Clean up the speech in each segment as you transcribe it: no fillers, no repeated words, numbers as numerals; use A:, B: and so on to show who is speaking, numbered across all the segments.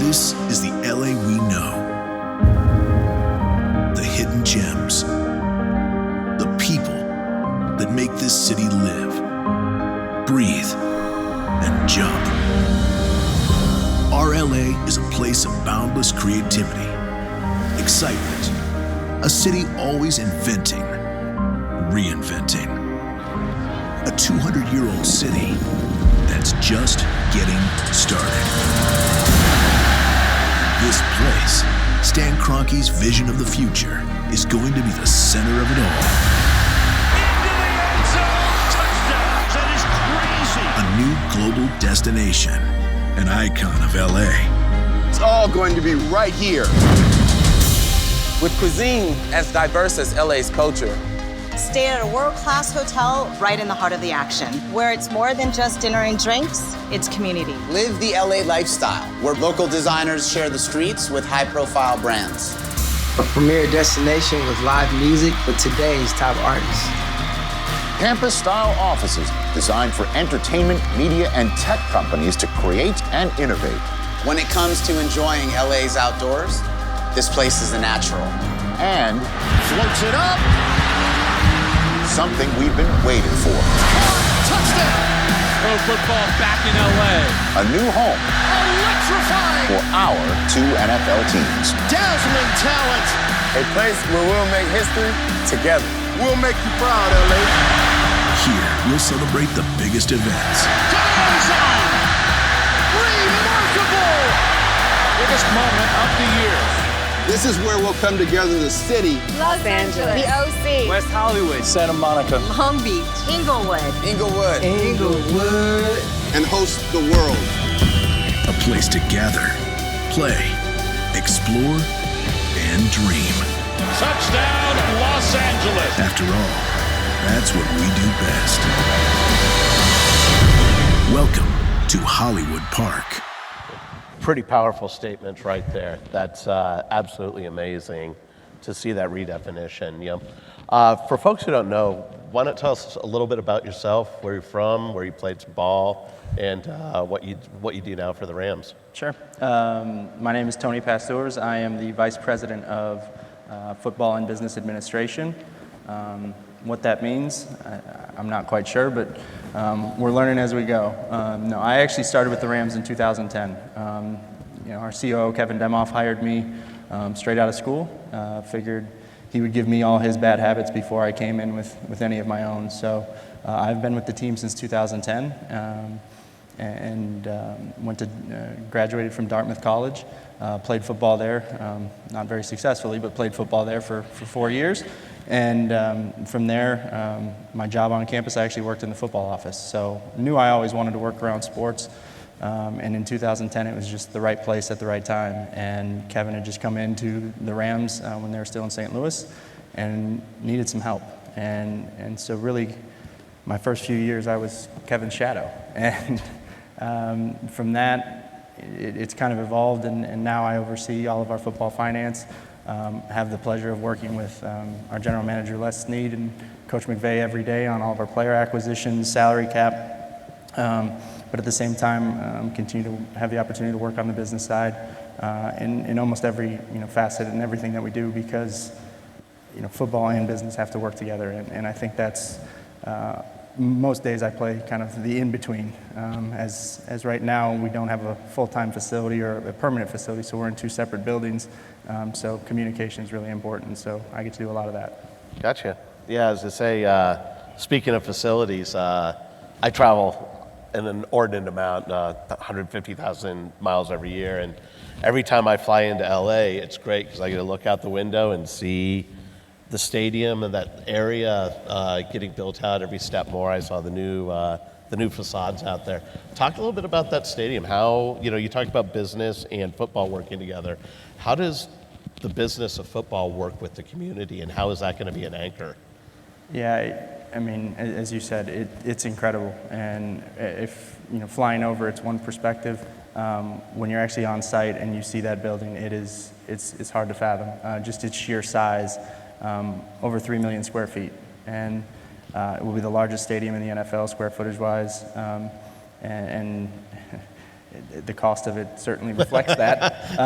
A: This is the LA we know. The hidden gems. The people that make this city live, breathe, and jump. Our LA is a place of boundless creativity, excitement, a city always inventing, reinventing. A 200-year-old city that's just getting started. This place, Stan Kroenke's vision of the future, is going to be the center of it all.
B: Into the end zone, touchdown! That is crazy!
A: A new global destination, an icon of LA.
C: It's all going to be right here.
D: With cuisine as diverse as LA's culture,
E: stay at a world-class hotel right in the heart of the action, where it's more than just dinner and drinks, it's community.
F: Live the LA lifestyle, where local designers share the streets with high-profile brands.
G: A premier destination with live music with today's top artists.
H: Campus-style offices designed for entertainment, media, and tech companies to create and innovate.
F: When it comes to enjoying LA's outdoors, this place is a natural.
H: And
B: Floats it up!
H: something we've been waiting for.
B: Touchdown! Pro football back in LA.
H: A new home
B: Electrifying!
H: for our two NFL teams.
B: Dazzling talent!
D: a place where we'll make history together.
C: We'll make you proud, LA.
A: Here, we'll celebrate the biggest events.
B: To the end zone! Remarkable! Biggest moment of the year.
C: This is where we'll come together, the city.
E: Los Angeles, the OC,
D: West Hollywood, Santa Monica,
E: Long Beach, Inglewood,
G: Inglewood.
C: And host the world.
A: A place to gather, play, explore, and dream.
B: Touchdown, Los Angeles.
A: After all, that's what we do best. Welcome to Hollywood Park.
I: Pretty powerful statements right there. That's absolutely amazing to see that redefinition. You know, for folks who don't know, why don't tell us a little bit about yourself, where you're from, where you played some ball, and what you do now for the Rams.
J: Sure. My name is Tony Pastors. I am the Vice President of Football and Business Administration. What that means, I'm not quite sure, but we're learning as we go. No, I actually started with the Rams in 2010. Our COO, Kevin Demoff, hired me straight out of school. Figured he would give me all his bad habits before I came in with any of my own. So I've been with the team since 2010 and graduated from Dartmouth College. Played football there, not very successfully, but played football there for 4 years. And from there, my job on campus, I actually worked in the football office. So knew I always wanted to work around sports. And in 2010, it was just the right place at the right time. And Kevin had just come into the Rams when they were still in St. Louis and needed some help. And so really, my first few years, I was Kevin's shadow. And from that, it's kind of evolved, and now I oversee all of our football finance. Have the pleasure of working with our general manager, Les Snead, and Coach McVay every day on all of our player acquisitions, salary cap. But at the same time, continue to have the opportunity to work on the business side in almost every facet and everything that we do, because football and business have to work together. And I think that's most days I play kind of the in-between. As right now, we don't have a full-time facility or a permanent facility, so we're in two separate buildings. So communication is really important, so I get to do a lot of that.
I: Gotcha. Yeah, as I say, speaking of facilities, I travel in an inordinate amount, 150,000 miles every year, and every time I fly into LA, it's great because I get to look out the window and see the stadium and that area getting built out every step more. I saw the new facades out there. Talk a little bit about that stadium. How, you talked about business and football working together. How does the business of football work with the community, and how is that going to be an anchor?
J: Yeah, I mean, as you said, it's incredible. And if, flying over, it's one perspective. When you're actually on site and you see that building, it's hard to fathom. Just its sheer size, over 3 million square feet. And it will be the largest stadium in the NFL, square footage-wise. And the cost of it certainly reflects that.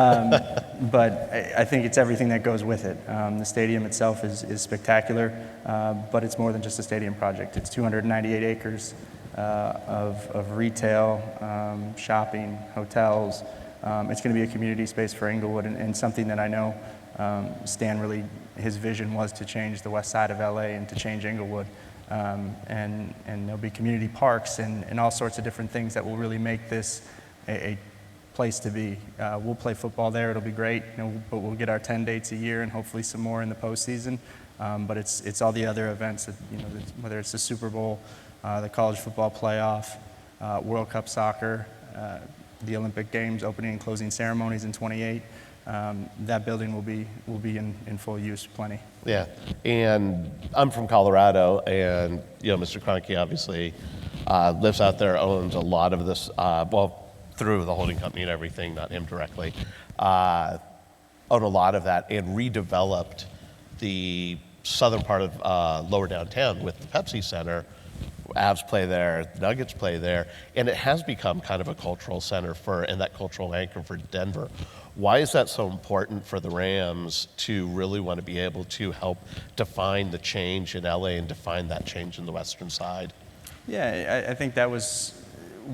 J: But I think it's everything that goes with it. The stadium itself is spectacular, but it's more than just a stadium project. It's 298 acres of retail, shopping, hotels. It's going to be a community space for Inglewood, and something that I know Stan really, his vision was to change the west side of LA and to change Inglewood. And there'll be community parks and all sorts of different things that will really make this a place to be. We'll play football there, it'll be great, but we'll get our 10 dates a year and hopefully some more in the postseason. But it's all the other events, that, whether it's the Super Bowl, the college football playoff, World Cup soccer, the Olympic Games opening and closing ceremonies in 28. That building will be in full use plenty.
I: Yeah, and I'm from Colorado, and Mr. Kroenke obviously lives out there, owns a lot of this, through the holding company and everything, not him directly, own a lot of that and redeveloped the southern part of lower downtown with the Pepsi Center. Avs play there, Nuggets play there, and it has become kind of a cultural center and that cultural anchor for Denver. Why is that so important for the Rams to really want to be able to help define the change in LA and define that change in the western side?
J: Yeah, I think that was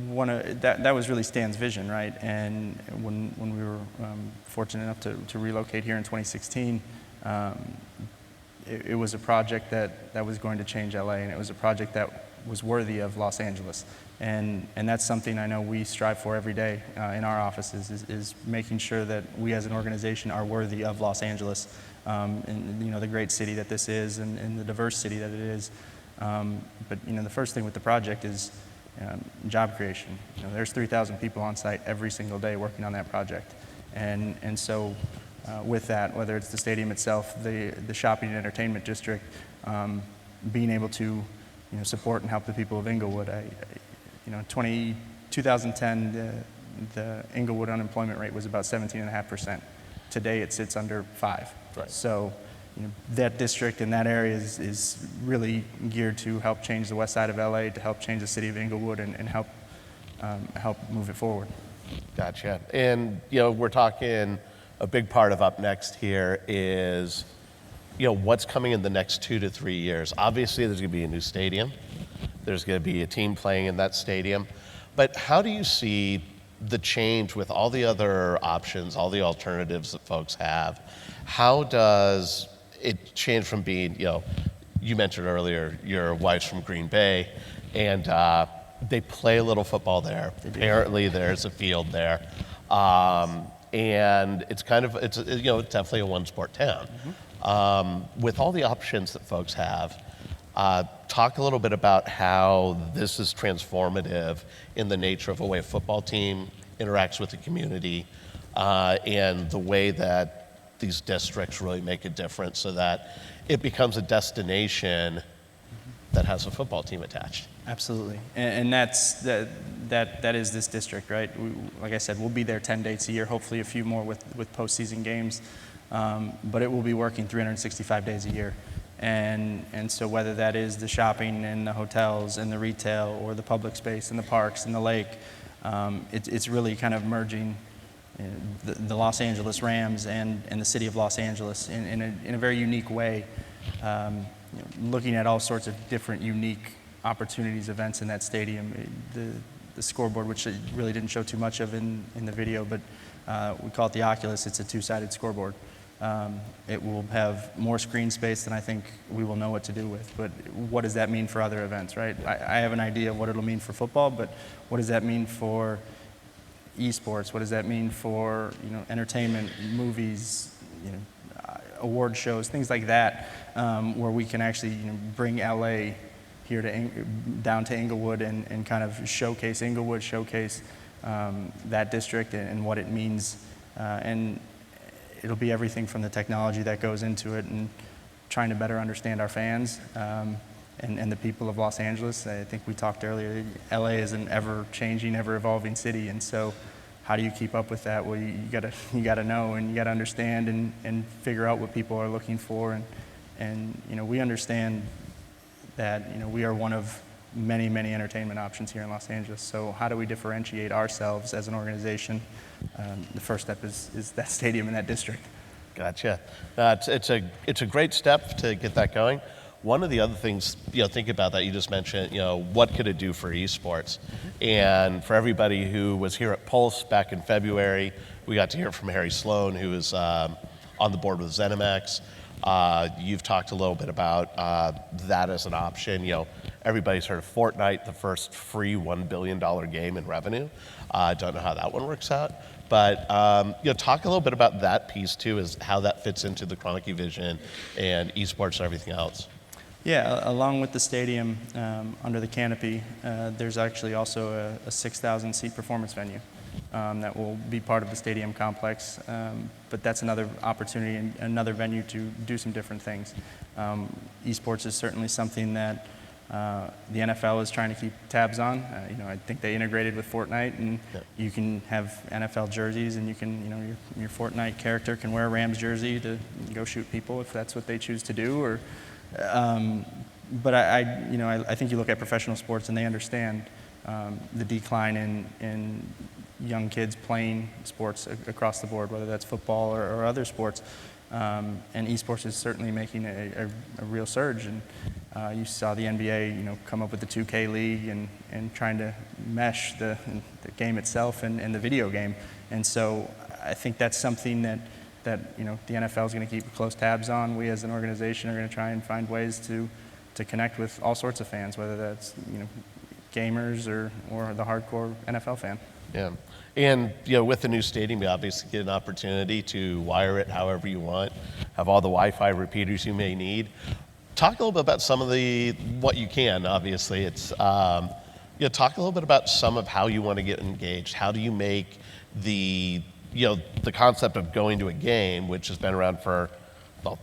J: that was really Stan's vision, right? And when we were fortunate enough to relocate here in 2016, it was a project that was going to change LA, and it was a project that was worthy of Los Angeles. And that's something I know we strive for every day in our offices, is making sure that we as an organization are worthy of Los Angeles, and the great city that this is, and the diverse city that it is. But the first thing with the project is job creation. There's 3,000 people on site every single day working on that project, and so with that, whether it's the stadium itself, the shopping and entertainment district, being able to support and help the people of Inglewood. 2010, the Inglewood unemployment rate was about 17.5%. Today it sits under 5%.
I: Right.
J: So that district and that area is really geared to help change the west side of LA, to help change the city of Inglewood, and help move it forward.
I: Gotcha. And we're talking, a big part of up next here is what's coming in the next 2 to 3 years. Obviously, there's going to be a new stadium. There's going to be a team playing in that stadium. But how do you see the change with all the other options, all the alternatives that folks have? How does it change from being, you mentioned earlier, your wife's from Green Bay, and they play a little football there. Apparently, there's a field there. And it's definitely a one-sport town. Mm-hmm. With all the options that folks have, talk a little bit about how this is transformative in the nature of a way a football team interacts with the community, and the way that these districts really make a difference so that it becomes a destination that has a football team attached.
J: Absolutely, and that is this district, right? Like I said, we'll be there 10 dates a year, hopefully a few more with postseason games, but it will be working 365 days a year. And so whether that is the shopping and the hotels and the retail or the public space and the parks and the lake, it's really kind of merging the Los Angeles Rams and the city of Los Angeles in a very unique way, looking at all sorts of different unique opportunities, events in that stadium. The scoreboard, which it really didn't show too much of in the video, but we call it the Oculus. It's a two-sided scoreboard. It will have more screen space than I think we will know what to do with. But what does that mean for other events, right? I have an idea of what it'll mean for football, but what does that mean for esports? What does that mean for entertainment, movies, award shows, things like that, where we can actually bring LA here down to Inglewood and kind of showcase Inglewood, showcase that district and what it means, and it'll be everything from the technology that goes into it and trying to better understand our fans and the people of Los Angeles. I think we talked earlier, LA is an ever-changing, ever-evolving city, and so how do you keep up with that? Well, you gotta know, and you gotta understand and figure out what people are looking for, and we understand that we are one of many, many entertainment options here in Los Angeles. So how do we differentiate ourselves as an organization? The first step is that stadium in that district.
I: Gotcha. It's a great step to get that going. One of the other things, think about that you just mentioned, what could it do for esports? And for everybody who was here at Pulse back in February, we got to hear from Harry Sloan, who is on the board with ZeniMax. You've talked a little bit about that as an option. Everybody's heard of Fortnite, the first free $1 billion game in revenue. I don't know how that one works out. But talk a little bit about that piece too, is how that fits into the Chronic vision and esports and everything else.
J: Yeah, along with the stadium under the canopy, there's actually also a 6,000 seat performance venue that will be part of the stadium complex. But that's another opportunity and another venue to do some different things. Esports is certainly something that the NFL is trying to keep tabs on. I think they integrated with Fortnite, and you can have NFL jerseys, and you can, your Fortnite character can wear a Rams jersey to go shoot people if that's what they choose to do. But I think you look at professional sports, and they understand the decline in young kids playing sports across the board, whether that's football or other sports. And esports is certainly making a real surge. And you saw the NBA, come up with the 2K League and trying to mesh the game itself and the video game. And so I think that's something that the NFL is going to keep close tabs on. We as an organization are going to try and find ways to connect with all sorts of fans, whether that's gamers or the hardcore NFL fan.
I: Yeah, and with the new stadium, you obviously get an opportunity to wire it however you want, have all the Wi-Fi repeaters you may need. Talk a little bit about some of what you can. Obviously, it's talk a little bit about some of how you want to get engaged. How do you make the concept of going to a game, which has been around for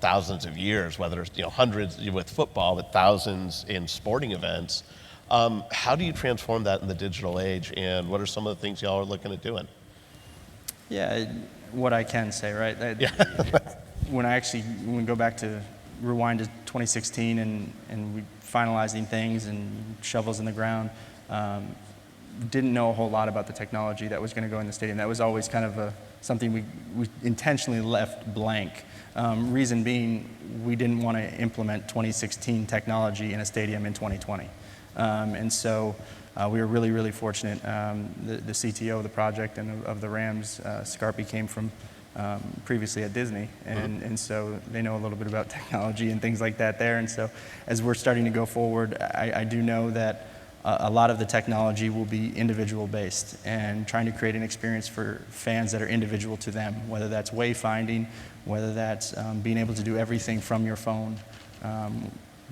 I: thousands of years, whether it's hundreds with football, but thousands in sporting events. How do you transform that in the digital age, and what are some of the things y'all are looking at doing?
J: Yeah, what I can say, right? When we go back to rewind to 2016 and we finalizing things and shovels in the ground, didn't know a whole lot about the technology that was going to go in the stadium. That was always kind of something we intentionally left blank. Reason being, we didn't want to implement 2016 technology in a stadium in 2020. And so we were really, really fortunate. The CTO of the project and of the Rams, Scarpy, came from previously at Disney, and so they know a little bit about technology and things like that there. And so as we're starting to go forward, I do know that a lot of the technology will be individual based and trying to create an experience for fans that are individual to them, whether that's wayfinding, whether that's being able to do everything from your phone,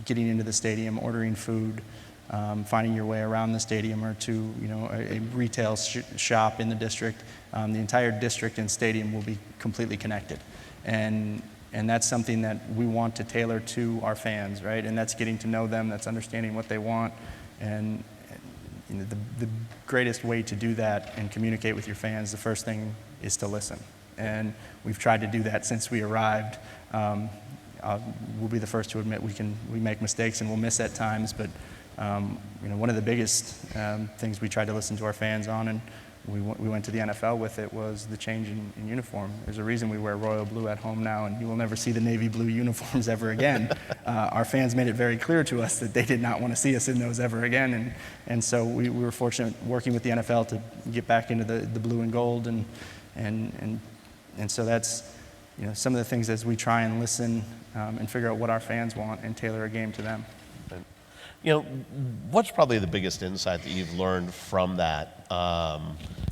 J: getting into the stadium, ordering food, finding your way around the stadium or to a retail shop in the district. The entire district and stadium will be completely connected, and that's something that we want to tailor to our fans, right? And that's getting to know them, that's understanding what they want, and the greatest way to do that and communicate with your fans, the first thing is to listen. And we've tried to do that since we arrived. We'll be the first to admit we make mistakes and we'll miss at times, but one of the biggest things we tried to listen to our fans on, and we went to the NFL with it, was the change in uniform. There's a reason we wear royal blue at home now, and you will never see the navy blue uniforms ever again. Our fans made it very clear to us that they did not want to see us in those ever again, and so we were fortunate working with the NFL to get back into the blue and gold, and so that's some of the things as we try and listen and figure out what our fans want and tailor a game to them.
I: What's probably the biggest insight that you've learned from that,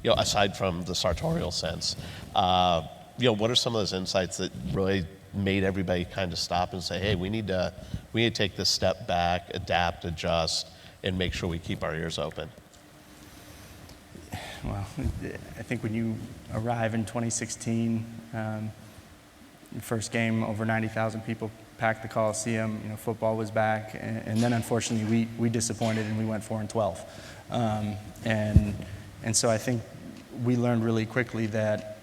I: aside from the sartorial sense? What are some of those insights that really made everybody kind of stop and say, hey, we need to take this step back, adapt, adjust, and make sure we keep our ears open?
J: Well, I think when you arrive in 2016, first game, over 90,000 people packed the Coliseum. Football was back, and then unfortunately we disappointed and we went 4-12. And so I think we learned really quickly that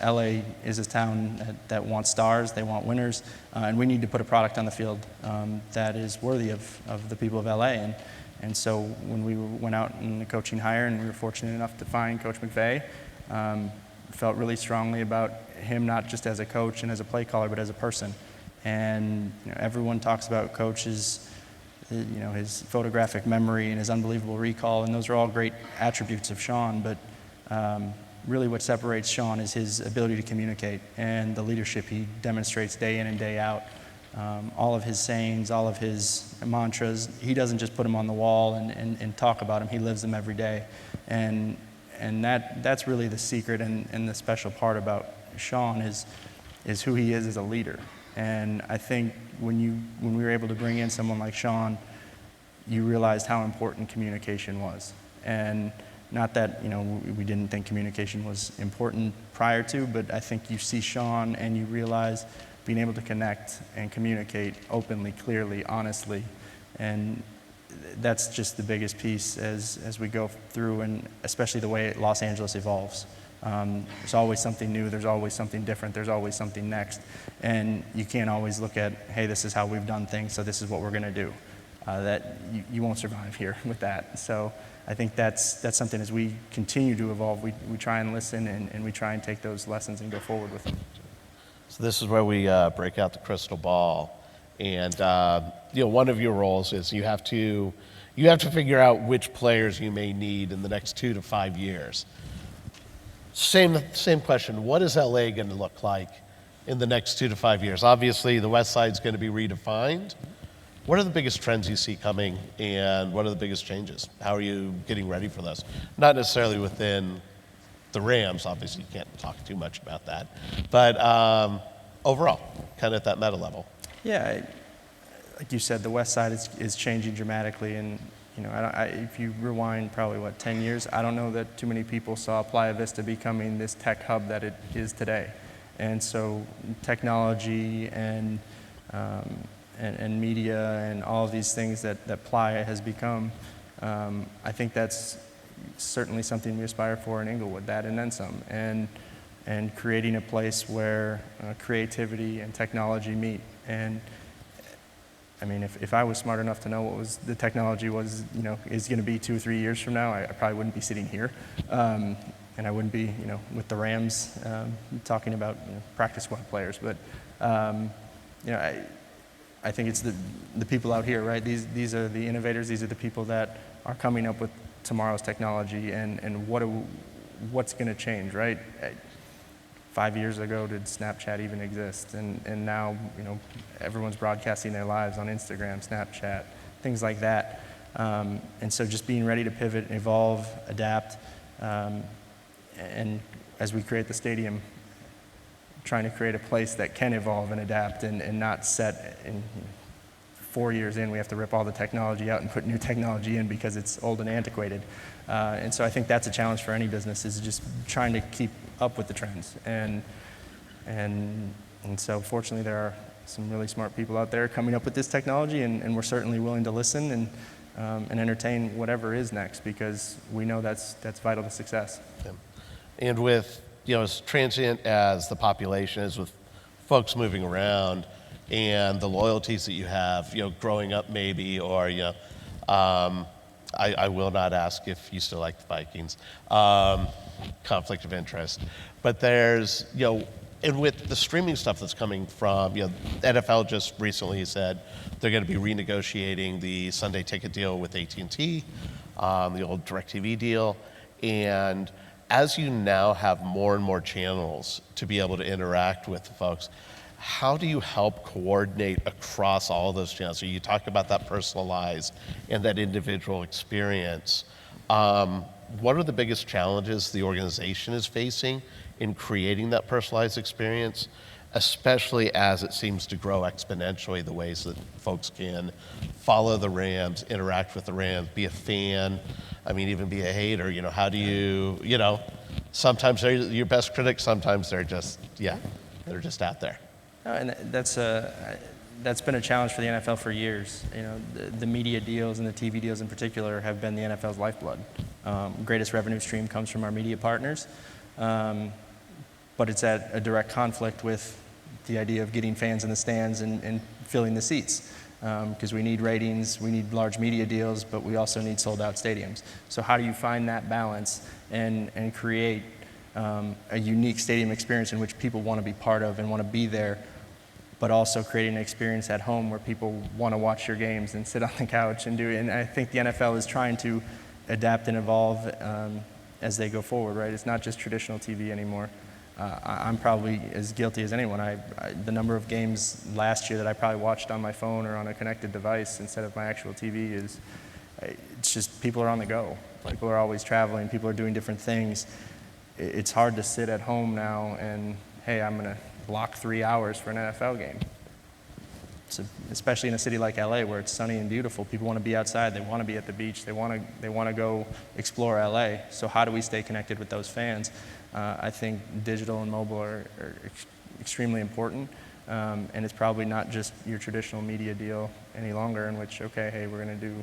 J: LA is a town that wants stars, they want winners, and we need to put a product on the field that is worthy of the people of LA. And so when we went out in the coaching hire and we were fortunate enough to find Coach McVay, felt really strongly about him not just as a coach and as a play caller, but as a person. And everyone talks about Coach's his photographic memory and his unbelievable recall, and those are all great attributes of Sean, but really what separates Sean is his ability to communicate and the leadership he demonstrates day in and day out. All of his sayings, all of his mantras, he doesn't just put them on the wall and talk about them, he lives them every day. And that's really the secret and the special part about Sean is who he is as a leader. And I think when we were able to bring in someone like Sean, you realized how important communication was. And not that we didn't think communication was important prior to, but I think you see Sean and you realize being able to connect and communicate openly, clearly, honestly, and that's just the biggest piece as we go through, and especially the way Los Angeles evolves. There's always something new, there's always something different, there's always something next. And you can't always look at, hey, this is how we've done things, so this is what we're going to do. That you won't survive here with that. So I think that's something as we continue to evolve, we try and listen and we try and take those lessons and go forward with them.
I: So this is where we break out the crystal ball. And one of your roles is you have to figure out which players you may need in the next 2 to 5 years. Same question. What is LA going to look like in the next 2 to 5 years? Obviously, the West Side is going to be redefined. What are the biggest trends you see coming, and what are the biggest changes? How are you getting ready for this? Not necessarily within the Rams. Obviously, you can't talk too much about that. But overall, kind of at that meta level.
J: Yeah, like you said, the West Side is changing dramatically, and if you rewind probably 10 years, I don't know that too many people saw Playa Vista becoming this tech hub that it is today. And so technology and media and all of these things that Playa has become, I think that's certainly something we aspire for in Inglewood, that and then some. And creating a place where creativity and technology meet. And I mean, if I was smart enough to know what the technology is going to be 2 or 3 years from now, I probably wouldn't be sitting here. And I wouldn't be, with the Rams talking about practice squad players. But, I think it's the people out here, right? These are the innovators. These are the people that are coming up with tomorrow's technology and what's going to change, right? 5 years ago, did Snapchat even exist? And now, everyone's broadcasting their lives on Instagram, Snapchat, things like that. And so just being ready to pivot, evolve, adapt, and as we create the stadium, trying to create a place that can evolve and adapt and not set in 4 years in, we have to rip all the technology out and put new technology in because it's old and antiquated. And so I think that's a challenge for any business, is just trying to keep up with the trends. And so fortunately there are some really smart people out there coming up with this technology, and we're certainly willing to listen and entertain whatever is next, because we know that's vital to success.
I: Yeah. And with, as transient as the population is, with folks moving around and the loyalties that you have, growing up maybe, or, I will not ask if you still like the Vikings, conflict of interest. But there's, and with the streaming stuff that's coming from, NFL just recently said they're going to be renegotiating the Sunday ticket deal with AT&T, the old DirecTV deal. And as you now have more and more channels to be able to interact with the folks, how do you help coordinate across all of those channels? So you talk about that personalized and that individual experience. What are the biggest challenges the organization is facing in creating that personalized experience, especially as it seems to grow exponentially, the ways that folks can follow the Rams, interact with the Rams, be a fan, even be a hater? How do you, sometimes they're your best critics, sometimes they're just, they're just out there.
J: And that's been a challenge for the NFL for years. The media deals and the TV deals in particular have been the NFL's lifeblood. Greatest revenue stream comes from our media partners. but it's at a direct conflict with the idea of getting fans in the stands and filling the seats. Because we need ratings, we need large media deals, but we also need sold-out stadiums. So how do you find that balance and create a unique stadium experience in which people want to be part of and want to be there, but also creating an experience at home where people want to watch your games and sit on the couch and do it. And I think the NFL is trying to adapt and evolve as they go forward, right? It's not just traditional TV anymore. I'm probably as guilty as anyone. The number of games last year that I probably watched on my phone or on a connected device instead of my actual TV it's just people are on the go. People are always traveling. People are doing different things. It's hard to sit at home now and, hey, I'm going to block 3 hours for an NFL game. So, especially in a city like LA where it's sunny and beautiful, people want to be outside. They want to be at the beach. They want to go explore LA. So how do we stay connected with those fans? I think digital and mobile are extremely important, and it's probably not just your traditional media deal any longer in which, okay, hey, we're going to do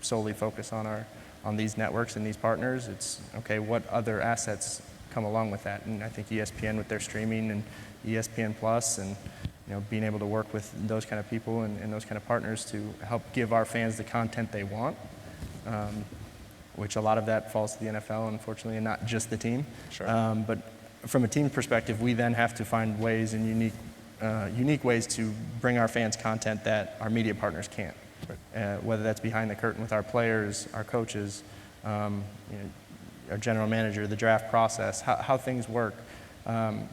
J: solely focus on these networks and these partners. It's, okay, what other assets come along with that? And I think ESPN with their streaming and ESPN Plus and being able to work with those kind of people and those kind of partners to help give our fans the content they want, which a lot of that falls to the NFL, unfortunately, and not just the team.
D: Sure.
J: But from a team perspective, we then have to find ways and unique ways to bring our fans content that our media partners can't. Right. Whether that's behind the curtain with our players, our coaches, our general manager, the draft process, how things work.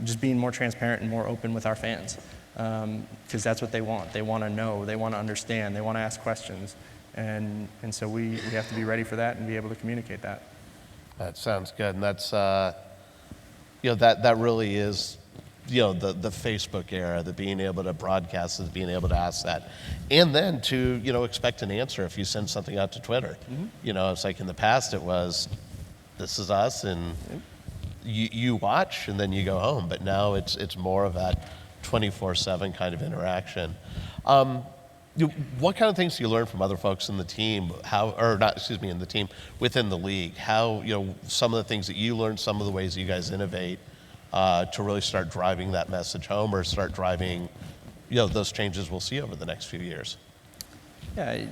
J: Just being more transparent and more open with our fans, because that's what they want. They want to know, they want to understand, they want to ask questions. And so we have to be ready for that and be able to communicate that.
I: That sounds good, and that's that really is the Facebook era, the being able to broadcast, is being able to ask that, and then to expect an answer if you send something out to Twitter. Mm-hmm. It's like in the past it was, this is us, and you watch and then you go home, but now it's more of that 24/7 kind of interaction. What kind of things do you learn from other folks in the team? In the team within the league? How, some of the things that you learn, some of the ways you guys innovate to really start driving that message home or start driving, those changes we'll see over the next few years.
J: Yeah,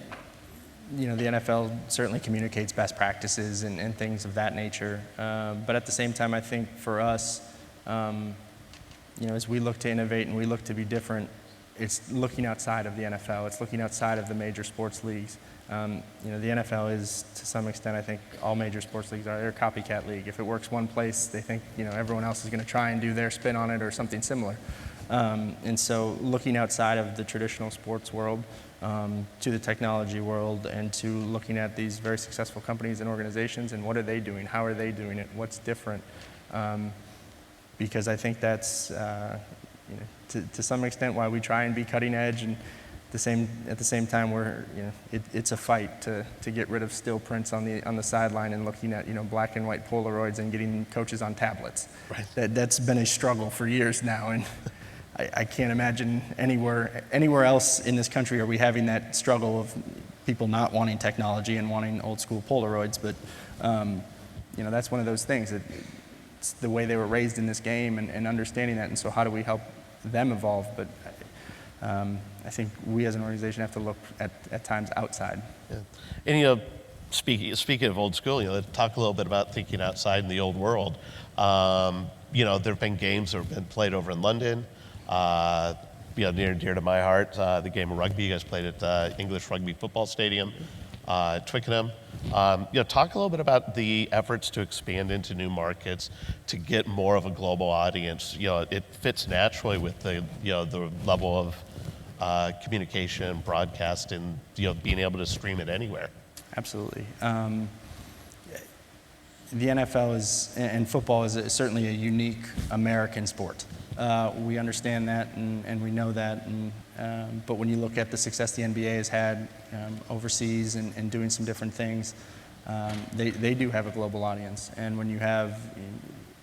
J: the NFL certainly communicates best practices and things of that nature. But at the same time, I think for us, as we look to innovate and we look to be different, it's looking outside of the NFL. It's looking outside of the major sports leagues. The NFL is, to some extent, I think all major sports leagues are. They're a copycat league. If it works one place, they think everyone else is going to try and do their spin on it or something similar. And so looking outside of the traditional sports world to the technology world and to looking at these very successful companies and organizations and what are they doing? How are they doing it? What's different? Because I think that's to some extent why we try and be cutting edge, and at the same time it's a fight to get rid of still prints on the sideline and looking at black and white Polaroids and getting coaches on tablets.
I: Right.
J: That's been a struggle for years now, and I can't imagine anywhere else in this country are we having that struggle of people not wanting technology and wanting old school Polaroids. But that's one of those things. It's the way they were raised in this game and understanding that. And so how do we help them evolve? But I think we as an organization have to look at times outside.
I: Yeah. And speaking of old school, talk a little bit about thinking outside in the old world. There have been games that have been played over in London. Near and dear to my heart, the game of rugby. You guys played at English Rugby Football Stadium at Twickenham. Talk a little bit about the efforts to expand into new markets, to get more of a global audience. It fits naturally with the level of communication, broadcast, and being able to stream it anywhere.
J: Absolutely. The NFL and football is certainly a unique American sport. We understand that and we know that. But when you look at the success the NBA has had overseas and doing some different things, they do have a global audience. And when you have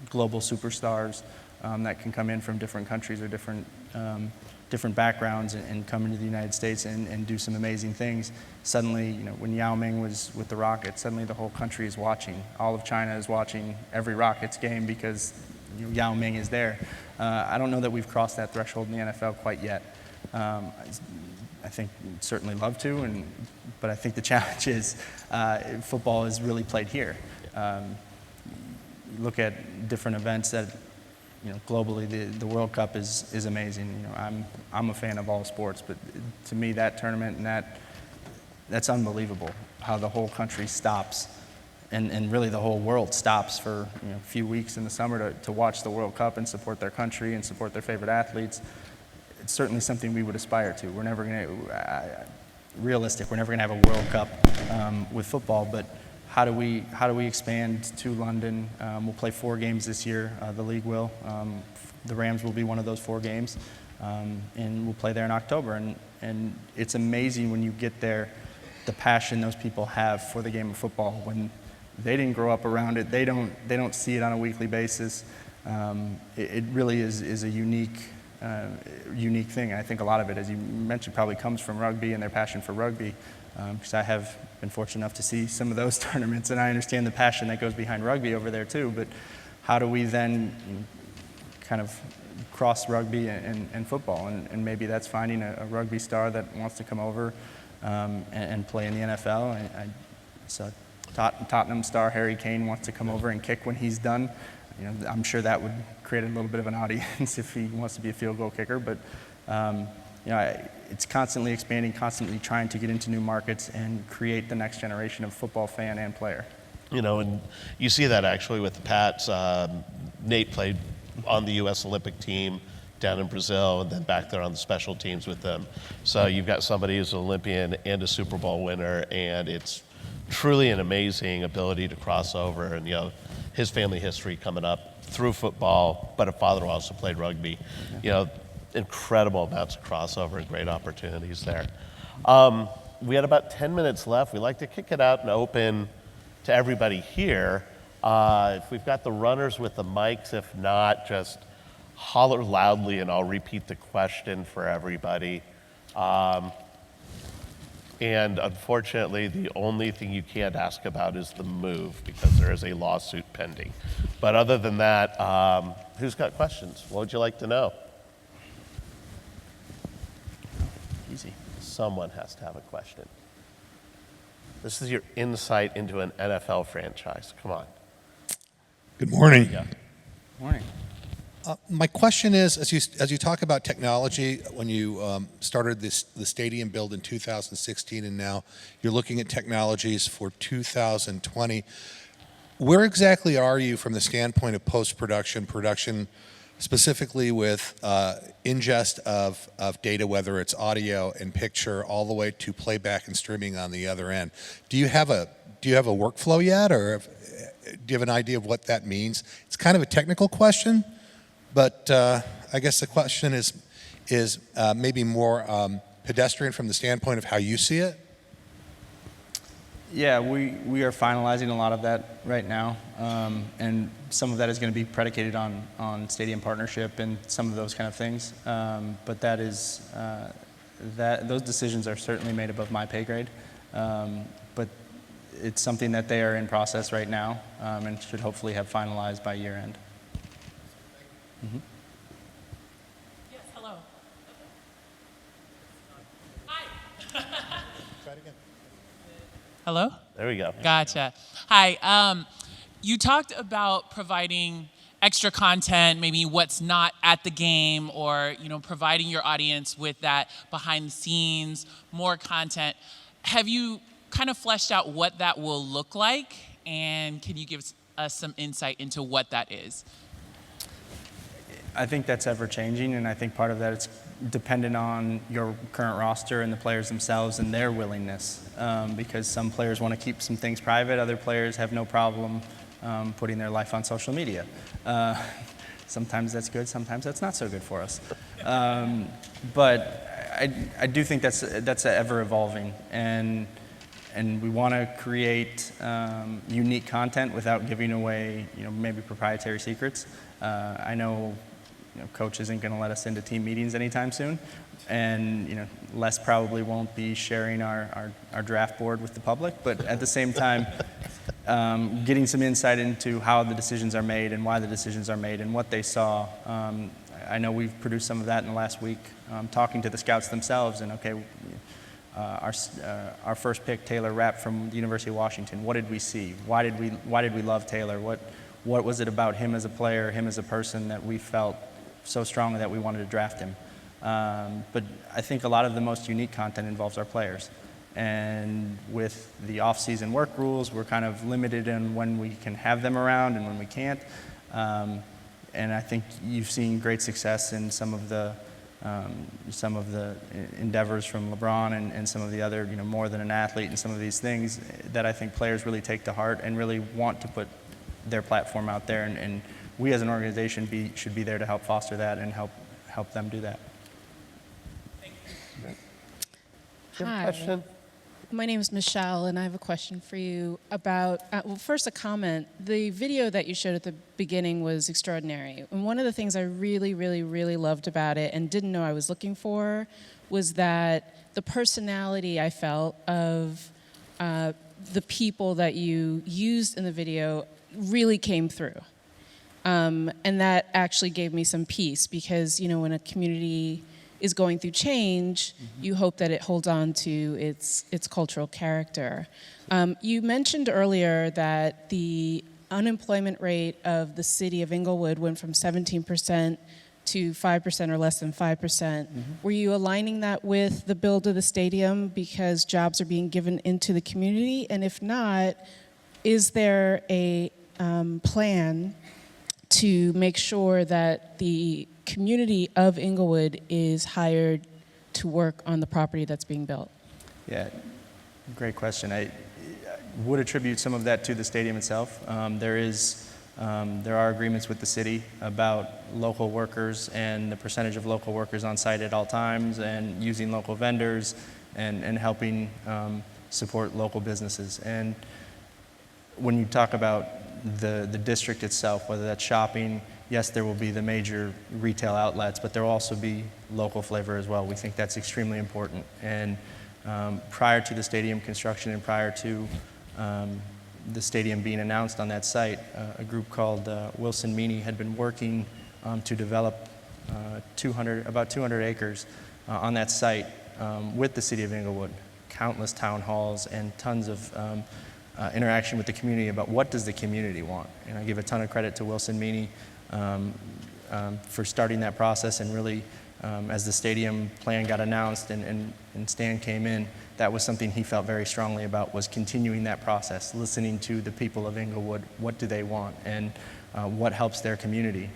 J: global superstars that can come in from different countries or different backgrounds and come into the United States and do some amazing things, suddenly, when Yao Ming was with the Rockets, suddenly the whole country is watching. All of China is watching every Rockets game because Yao Ming is there. I don't know that we've crossed that threshold in the NFL quite yet. I think we'd certainly love to, but I think the challenge is football is really played here. You look at different events that, globally, the World Cup is amazing. I'm a fan of all sports, but to me, that tournament and that's unbelievable. How the whole country stops, and really the whole world stops for a few weeks in the summer to watch the World Cup and support their country and support their favorite athletes. It's certainly something we would aspire to. We're never going to, realistic, we're never going to have a World Cup with football, but how do we expand to London? We'll play 4 games this year, the league will. The Rams will be one of those 4 games, and we'll play there in October. And it's amazing when you get there, the passion those people have for the game of football. When they didn't grow up around it, they don't see it on a weekly basis. It really is a unique thing. And I think a lot of it, as you mentioned, probably comes from rugby and their passion for rugby, because I have been fortunate enough to see some of those tournaments, and I understand the passion that goes behind rugby over there too. But how do we then kind of cross rugby and football? And maybe that's finding a rugby star that wants to come over and play in the NFL. I saw Tottenham star Harry Kane wants to come over and kick when he's done. I'm sure that would create a little bit of an audience if he wants to be a field goal kicker. But it's constantly expanding, constantly trying to get into new markets and create the next generation of football fan and player.
I: And you see that actually with the Pats. Nate played on the U.S. Olympic team down in Brazil, and then back there on the special teams with them. So you've got somebody who's an Olympian and a Super Bowl winner, and it's truly an amazing ability to cross over. And his family history coming up through football, but a father who also played rugby. Incredible amounts of crossover and great opportunities there. We had about 10 minutes left. We like to kick it out and open to everybody here. If we've got the runners with the mics, if not, just holler loudly and I'll repeat the question for everybody. And unfortunately, the only thing you can't ask about is the move, because there is a lawsuit pending. But other than that, who's got questions? What would you like to know?
J: Easy.
I: Someone has to have a question. This is your insight into an NFL franchise. Come on.
K: Good morning.
I: Yeah.
J: Morning.
K: My question is, as you talk about technology, when you started the stadium build in 2016, and now you're looking at technologies for 2020, where exactly are you from the standpoint of post-production, production, specifically with ingest of data, whether it's audio and picture, all the way to playback and streaming on the other end? Do you have a workflow yet, or do you have an idea of what that means? It's kind of a technical question. But I guess the question is maybe more pedestrian from the standpoint of how you see it.
J: Yeah, we are finalizing a lot of that right now, and some of that is going to be predicated on stadium partnership and some of those kind of things. But that is those decisions are certainly made above my pay grade. But it's something that they are in process right now, and should hopefully have finalized by year end. Mm-hmm.
L: Yes, hello. Hi.
K: Try it again.
L: Hello?
I: There we go.
L: Gotcha. Hi. You talked about providing extra content, maybe what's not at the game, or providing your audience with that behind the scenes, more content. Have you kind of fleshed out what that will look like? And can you give us some insight into what that is?
J: I think that's ever changing, and I think part of that is dependent on your current roster and the players themselves and their willingness, because some players want to keep some things private, other players have no problem putting their life on social media. Sometimes that's good, sometimes that's not so good for us. But I do think that's ever evolving, and we want to create unique content without giving away maybe proprietary secrets. I know Coach isn't going to let us into team meetings anytime soon, and Les probably won't be sharing our draft board with the public. But at the same time, getting some insight into how the decisions are made and why the decisions are made and what they saw. I know we've produced some of that in the last week, talking to the scouts themselves and, okay, our first pick, Taylor Rapp from the University of Washington, what did we see? Why did we love Taylor? What was it about him as a player, him as a person that we felt so strongly that we wanted to draft him? But I think a lot of the most unique content involves our players. And with the off-season work rules, we're kind of limited in when we can have them around and when we can't. And I think you've seen great success in some of the endeavors from LeBron and some of the other, more than an athlete and some of these things that I think players really take to heart and really want to put their platform out there. And we as an organization should be there to help foster that and help them do that.
M: Hi.
I: Question?
M: My name is Michelle, and I have a question for you about, well, first a comment. The video that you showed at the beginning was extraordinary. And one of the things I really, really, really loved about it and didn't know I was looking for was that the personality I felt of the people that you used in the video really came through. And that actually gave me some peace because, when a community is going through change, you hope that it holds on to its cultural character. You mentioned earlier that the unemployment rate of the city of Inglewood went from 17% to 5% or less than 5%. Were you aligning that with the build of the stadium because jobs are being given into the community? And if not, is there a plan to make sure that the community of Inglewood is hired to work on the property that's being built?
J: Yeah, great question. I would attribute some of that to the stadium itself. There are agreements with the city about local workers and the percentage of local workers on site at all times and using local vendors and helping support local businesses. And when you talk about the district itself, whether that's shopping, yes, there will be the major retail outlets, but there will also be local flavor as well. We think that's extremely important. And prior to the stadium construction and prior to the stadium being announced on that site, a group called Wilson Meany had been working to develop about 200 acres on that site with the city of Inglewood, countless town halls and tons of interaction with the community about what does the community want. And I give a ton of credit to Wilson Meany for starting that process and really as the stadium plan got announced and Stan came in, that was something he felt very strongly about, was continuing that process, listening to the people of Inglewood, what do they want and what helps their community.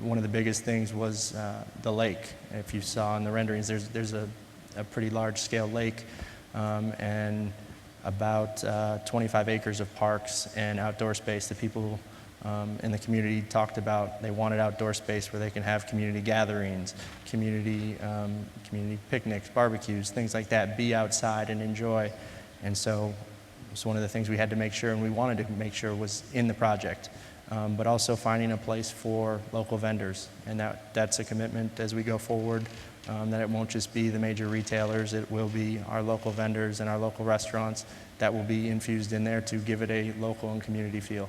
J: One of the biggest things was the lake. If you saw in the renderings, there's a pretty large scale lake and about 25 acres of parks and outdoor space that people in the community talked about. They wanted outdoor space where they can have community gatherings, community picnics, barbecues, things like that, be outside and enjoy. And so it's one of the things we had to make sure and we wanted to make sure was in the project, but also finding a place for local vendors. And that's a commitment as we go forward, that it won't just be the major retailers, it will be our local vendors and our local restaurants that will be infused in there to give it a local and community feel.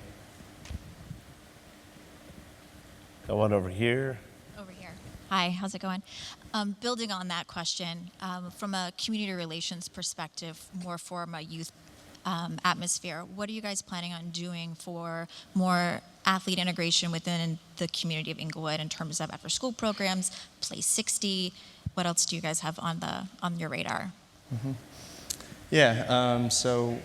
I: Got one over here.
N: Over here. Hi, how's it going? Building on that question, from a community relations perspective, more from a youth atmosphere, what are you guys planning on doing for more athlete integration within the community of Inglewood in terms of after-school programs, Play 60? What else do you guys have on your radar?
J: Mm-hmm. Yeah, so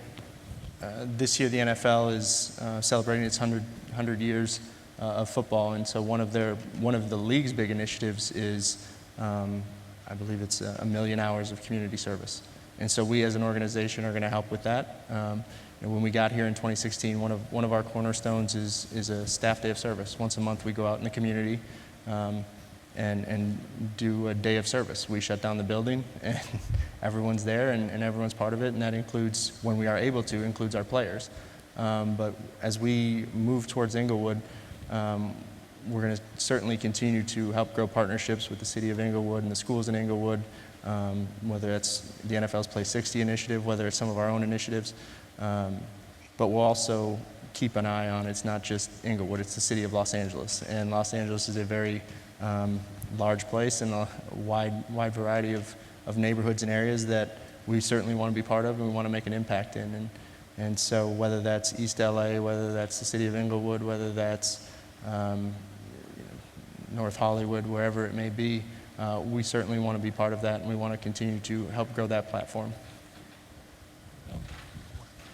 J: this year the NFL is celebrating its 100 years of football, and so one of the league's big initiatives is, I believe it's 1 million hours of community service. And so we as an organization are going to help with that. And when we got here in 2016, one of our cornerstones is a staff day of service. Once a month we go out in the community and do a day of service. We shut down the building and everyone's there and everyone's part of it, and that includes, when we are able to, includes our players. But as we move towards Inglewood, we're going to certainly continue to help grow partnerships with the city of Inglewood and the schools in Inglewood, whether it's the NFL's Play 60 initiative, whether it's some of our own initiatives. but we'll also keep an eye on, it's not just Inglewood, it's the city of Los Angeles. And Los Angeles is a very large place and a wide variety of neighborhoods and areas that we certainly want to be part of and we want to make an impact in. And so whether that's East LA, whether that's the city of Inglewood, whether that's North Hollywood, wherever it may be, we certainly want to be part of that, and we want to continue to help grow that platform.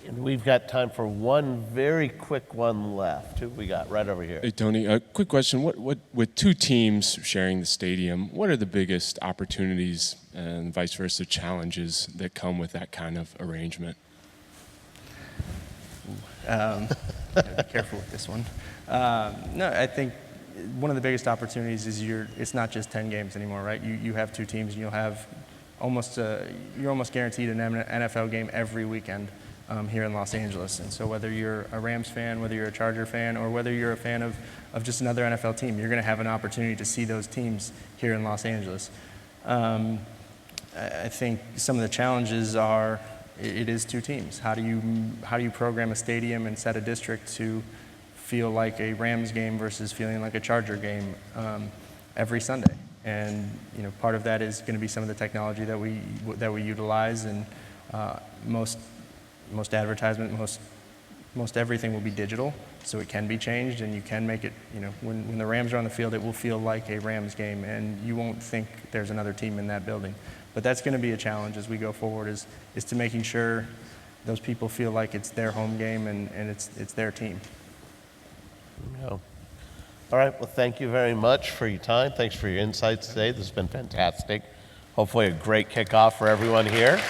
I: And we've got time for one very quick one left. Who we got right over here?
O: Hey, Tony, a quick question. What with two teams sharing the stadium, what are the biggest opportunities and vice versa challenges that come with that kind of arrangement?
J: Gotta be careful with this one. No, I think one of the biggest opportunities is it's not just 10 games anymore, right? You have two teams, and you'll have you're almost guaranteed an NFL game every weekend here in Los Angeles. And so whether you're a Rams fan, whether you're a Charger fan, or whether you're a fan of just another NFL team, you're going to have an opportunity to see those teams here in Los Angeles. I think some of the challenges are it is two teams. How do you program a stadium and set a district to feel like a Rams game versus feeling like a Charger game every Sunday? And part of that is going to be some of the technology that we utilize, and most advertisement, most everything will be digital, so it can be changed, and you can make it. When the Rams are on the field, it will feel like a Rams game, and you won't think there's another team in that building. But that's going to be a challenge as we go forward, is to making sure those people feel like it's their home game and it's their team.
I: Yeah. All right, well, thank you very much for your time. Thanks for your insights today. This has been fantastic. Hopefully a great kickoff for everyone here.